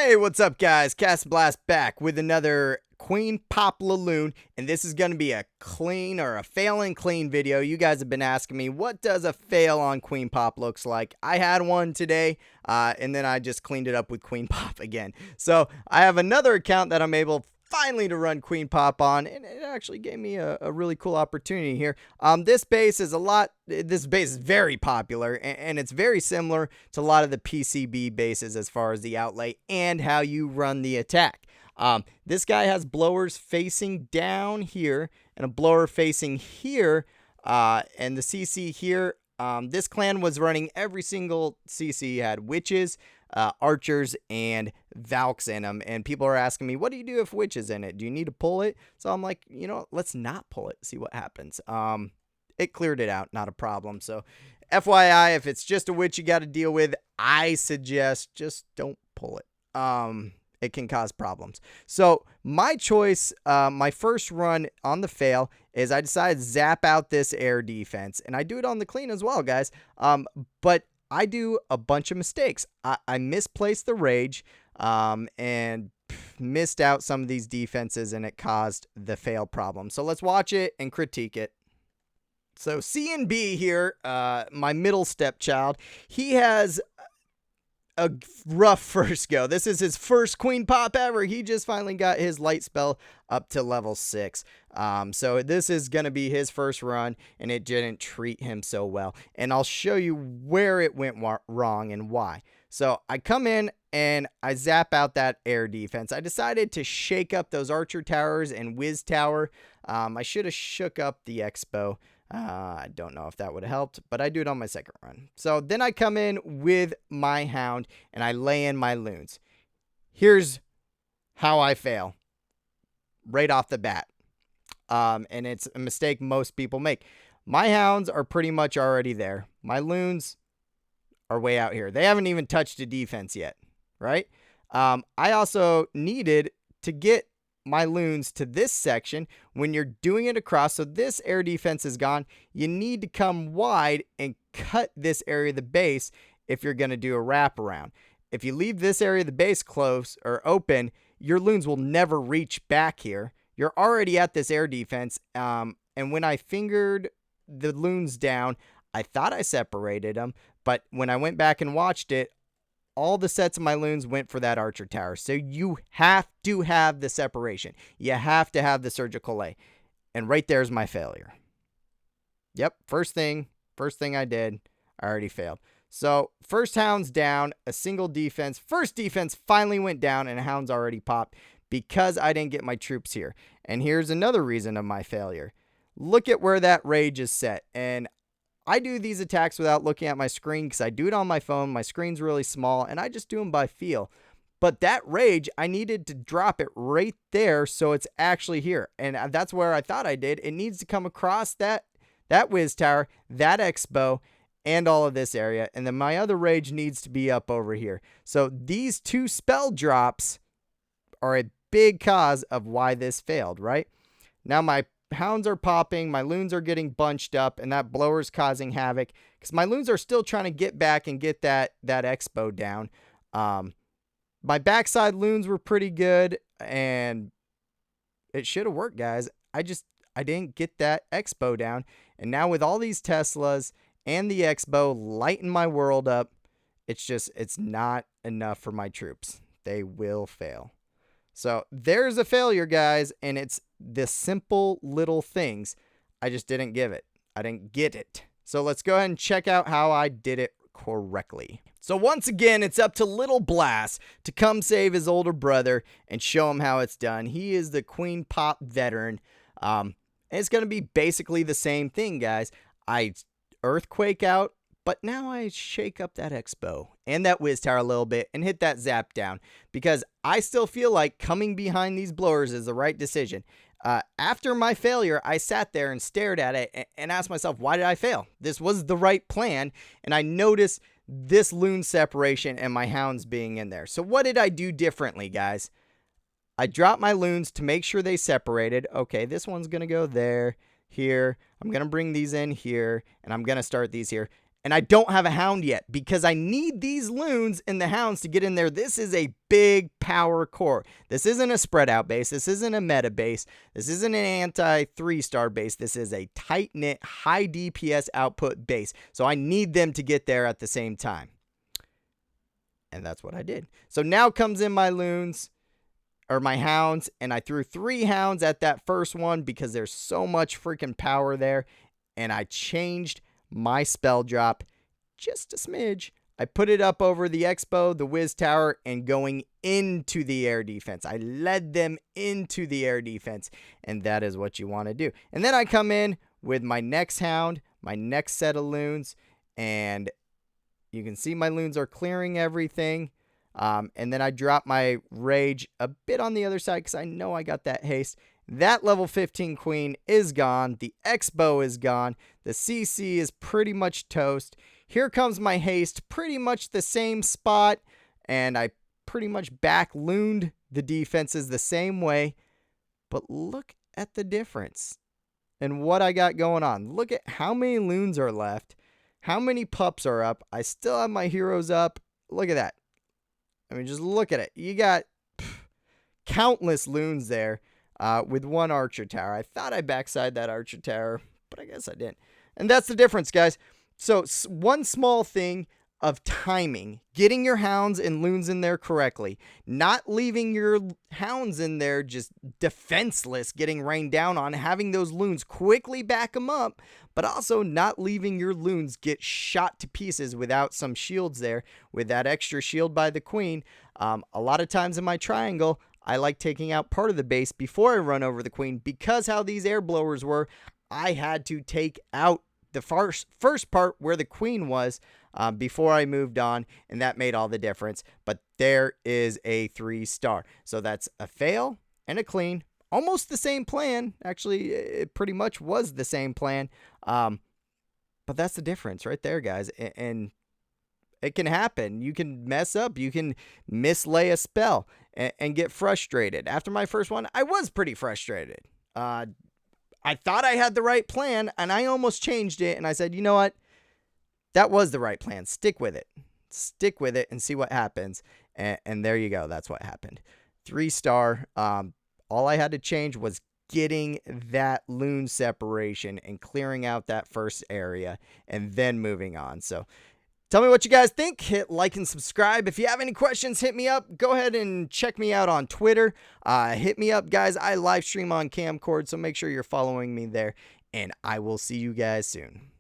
Hey, what's up, guys? Cast Blast back with another Queen Pop LaLoon, and this is going to be a clean or a fail and clean video. You guys have been asking me, what does a fail on Queen Pop looks like? I had one today, and then I just cleaned it up with Queen Pop again. So I have another account that I'm able finally to run Queen Pop on, and it actually gave me a really cool opportunity here. This base is very popular, and it's very similar to a lot of the PCB bases as far as the outlay and how you run the attack. This guy has blowers facing down here and a blower facing here, and the CC here. This clan was running every single CC, had witches, archers, and Valks in them, and people are asking me, what do you do if witch is in it? Do you need to pull it? So I'm like, you know, let's not pull it, see what happens. It cleared it out, not a problem. So FYI, if it's just a witch you got to deal with, I suggest just don't pull it. It can cause problems. So my choice, my first run on the fail is I decided to zap out this air defense, and I do it on the clean as well, guys. But I do a bunch of mistakes. I misplaced the rage, and missed out some of these defenses, and it caused the fail problem. So let's watch it and critique it. So C and B here, my middle stepchild, he has a rough first go. This is his first Queen Pop ever. He just finally got his light spell up to level 6. So this is going to be his first run, and it didn't treat him so well. And I'll show you where it went wrong and why. So I come in and I zap out that air defense. I decided to shake up those archer towers and whiz tower. I should have shook up the expo. I don't know if that would have helped, but I do it on my second run. So then I come in with my hound and I lay in my loons. Here's how I fail right off the bat. And it's a mistake most people make. My hounds are pretty much already there. My loons are way out here. They haven't even touched a defense yet, right? I also needed to get my loons to this section. When you're doing it across, so this air defense is gone, you need to come wide and cut this area of the base if you're going to do a wraparound. If you leave this area of the base close or open, your loons will never reach back here. You're already at this air defense, and when I fingered the loons down, I thought I separated them, but when I went back and watched it, all the sets of my loons went for that archer tower. So you have to have the separation. You have to have the surgical lay. And right there's my failure. Yep, first thing I did, I already failed. So first hound's down, a single defense. First defense finally went down, and a hound's already popped because I didn't get my troops here. And here's another reason of my failure. Look at where that rage is set. And I do these attacks without looking at my screen because I do it on my phone. My screen's really small, and I just do them by feel. But that rage, I needed to drop it right there so it's actually here. And that's where I thought I did. It needs to come across that whiz tower, that expo, and all of this area. And then my other rage needs to be up over here. So these two spell drops are a big cause of why this failed, right? Now my hounds are popping, my loons are getting bunched up, and that blower's causing havoc because my loons are still trying to get back and get that expo down. My backside loons were pretty good, and it should have worked, guys. I didn't get that expo down, and now with all these Teslas and the expo lighting my world up, it's not enough for my troops. They will fail. So there's a failure, guys, and it's the simple little things. I just didn't give it. I didn't get it. So let's go ahead and check out how I did it correctly. So once again, it's up to Little Blast to come save his older brother and show him how it's done. He is the Queen Pop veteran. And it's going to be basically the same thing, guys. I earthquake out, but now I shake up that expo and that whiz tower a little bit and hit that zap down because I still feel like coming behind these blowers is the right decision. After my failure, I sat there and stared at it and asked myself, why did I fail? This was the right plan, and I noticed this loon separation and my hounds being in there. So what did I do differently, guys? I dropped my loons to make sure they separated. Okay, this one's going to go there, here. I'm going to bring these in here, and I'm going to start these here. And I don't have a hound yet because I need these loons and the hounds to get in there. This is a big power core. This isn't a spread out base. This isn't a meta base. This isn't an anti 3-star base. This is a tight knit, high DPS output base. So I need them to get there at the same time. And that's what I did. So now comes in my loons, or my hounds, and I threw 3 hounds at that first one because there's so much freaking power there. And I changed my spell drop just a smidge. I put it up over the Expo, the Wiz Tower, and going into the air defense. I led them into the air defense, and that is what you want to do. And then I come in with my next hound, my next set of loons, and you can see my loons are clearing everything. And then I drop my rage a bit on the other side because I know I got that haste. That level 15 queen is gone. The Expo is gone. The CC is pretty much toast. Here comes my haste, pretty much the same spot. And I pretty much back looned the defenses the same way. But look at the difference and what I got going on. Look at how many loons are left. How many pups are up. I still have my heroes up. Look at that. I mean, just look at it. You got countless loons there. With one archer tower. I thought I backside that archer tower, but I guess I didn't. And that's the difference, guys. So one small thing of timing, getting your hounds and loons in there correctly, not leaving your hounds in there just defenseless, getting rained down on, having those loons quickly back them up, but also not leaving your loons get shot to pieces without some shields there, with that extra shield by the queen. A lot of times in my triangle, I like taking out part of the base before I run over the queen because how these air blowers were. I had to take out the first part where the queen was before I moved on, and that made all the difference. But there is a 3-star. So that's a fail and a clean. Almost the same plan. Actually, it pretty much was the same plan. But that's the difference right there, guys. And it can happen. You can mess up. You can mislay a spell and get frustrated. After my first one, I was pretty frustrated. I thought I had the right plan, and I almost changed it. And I said, you know what? That was the right plan. Stick with it. Stick with it and see what happens. And there you go. That's what happened. 3-star. All I had to change was getting that loon separation and clearing out that first area and then moving on. So tell me what you guys think. Hit like and subscribe. If you have any questions, hit me up. Go ahead and check me out on Twitter. Hit me up, guys. I live stream on Camcord, so make sure you're following me there. And I will see you guys soon.